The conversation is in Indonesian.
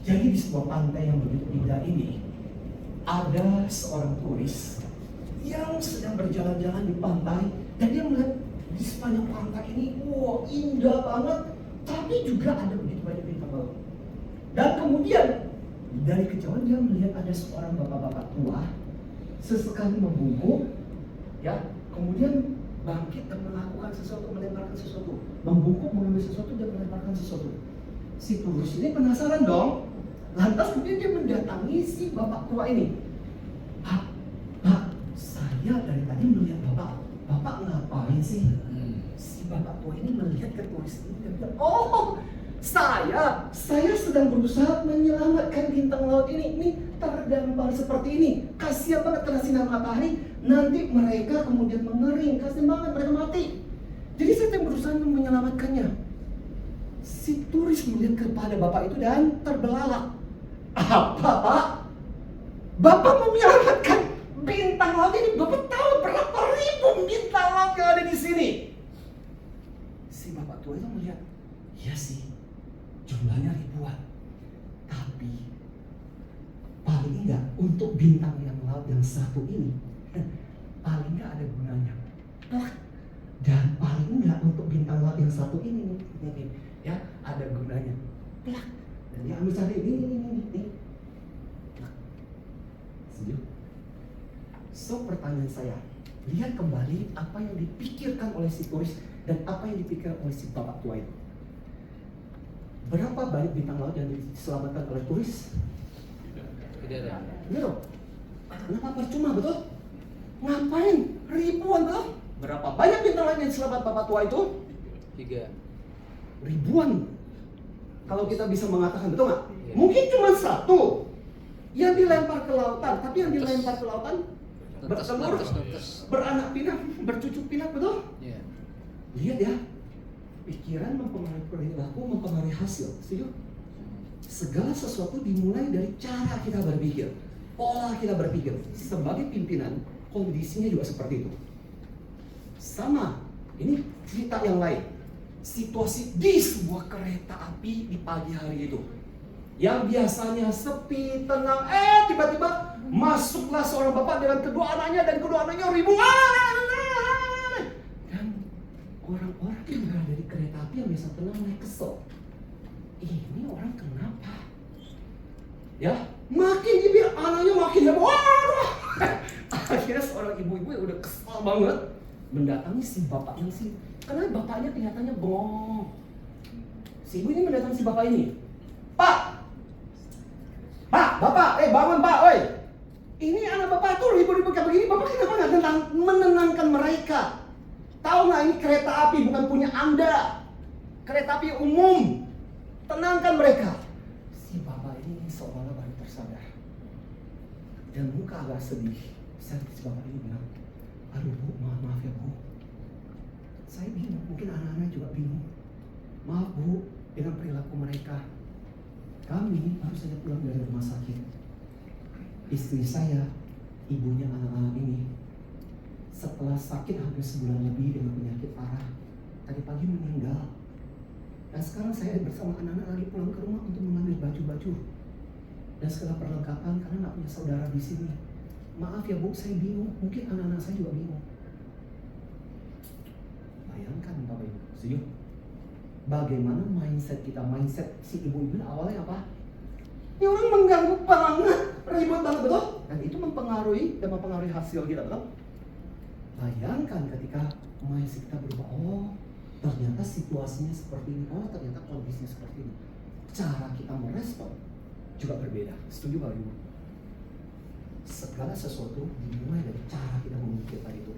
Jadi di sebuah pantai yang begitu indah ini, ada seorang turis yang sedang berjalan-jalan di pantai, dan dia melihat di sepanjang pantai ini, wow, indah banget, tapi juga ada begitu banyak bintang laut. Dan kemudian dari kejauhan dia melihat ada seorang bapak-bapak tua sesekali membungkuk, ya, kemudian bangkit dan melakukan sesuatu, melemparkan sesuatu, membungkuk mengambil sesuatu dan melemparkan sesuatu. Si turis ini penasaran dong. Lantas kemudian dia mendatangi si bapak tua ini. Pak, saya dari tadi melihat bapak ngapain sih? Si bapak tua ini melihat ke turis ini dan bilang, oh, saya sedang berusaha menyelamatkan bintang laut ini terdampar seperti ini. Kasihan banget kena sinar matahari, nanti mereka kemudian mengering, kasihan banget mereka mati. Jadi saya sedang berusaha menyelamatkannya. Si turis melihat kepada bapak itu dan terbelalak. Apa, Pak? Bapak mau menyelamatkan bintang laut ini? Bapak tahu berapa ribu bintang laut yang ada di sini? Si bapak tua itu melihat, iya sih, jumlahnya ribuan. Tapi paling enggak untuk bintang yang laut yang satu ini, paling enggak ada gunanya. Dan paling enggak untuk bintang laut yang satu ini, ya, ada gunanya. Dan dia ambil cari ini. Setuju? So, pertanyaan saya, lihat kembali apa yang dipikirkan oleh si turis dan apa yang dipikirkan oleh si bapak tua itu. Berapa banyak bintang laut yang diselamatkan oleh turis? Tidak ada. Betul. Kenapa percuma, betul? Ngapain? Ribuan, betul? Berapa banyak bintang laut yang diselamat bapak tua itu? 3. Ribuan. Kalau kita bisa mengatakan, betul nggak? Iya. Mungkin cuma satu yang dilempar ke lautan, tapi yang dilempar ke lautan bertelur, beranak pinak, bercucuk pinak, betul? Iya. Lihat ya, pikiran mempengaruhi perilaku, mempengaruhi hasil. Setuju? Segala sesuatu dimulai dari cara kita berpikir, pola kita berpikir. Sebagai pimpinan, kondisinya juga seperti itu. Sama, ini cerita yang lain. Situasi di sebuah kereta api di pagi hari itu, yang biasanya sepi, tenang, tiba-tiba masuklah seorang bapak dengan kedua anaknya, dan kedua anaknya ribuan. Dan orang-orang yang berada di kereta api yang biasa tenang mulai kesel. Ini orang kenapa? Ya, makin dibiar anaknya makin heboh. Akhirnya seorang ibu-ibu yang udah kesel banget mendatangi si bapaknya sih. Karena bapaknya kelihatannya bengong. Si ibu ini mendatangi si bapak ini. Pak, bapak, bangun pak, oi. Ini anak bapak tuh ribut-ribut kayak begini. Bapak kenapa nggak menenangkan mereka? Tahu nggak, ini kereta api bukan punya Anda. Kereta api umum. Tenangkan mereka. Si bapak ini seolah-olah baru tersadar. Dan muka agak sedih. Si bapak ini bilang, aduh bu, maaf ya bu. Saya bingung, mungkin anak-anak juga bingung. Maaf bu, dengan perilaku mereka. Kami baru saja pulang dari rumah sakit. Istri saya, ibunya anak-anak ini, setelah sakit hampir sebulan lebih dengan penyakit parah, tadi pagi meninggal. Dan sekarang saya bersama anak-anak lagi pulang ke rumah untuk mengambil baju-baju dan segala perlengkapan karena nggak punya saudara di sini. Maaf ya bu, saya bingung. Mungkin anak-anak saya juga bingung. Bayangkan Bapak Ibu, setuju? Bagaimana mindset kita? Mindset si ibu-ibu awalnya apa? Ini orang mengganggu banget, ribut banget, betul? Dan itu mempengaruhi hasil kita, betul? Bayangkan ketika mindset kita berubah, oh ternyata situasinya seperti ini, oh ternyata kondisinya seperti ini. Cara kita merespon juga berbeda. Setuju Bapak Ibu? Segala sesuatu dimulai dari cara kita memikirkan itu.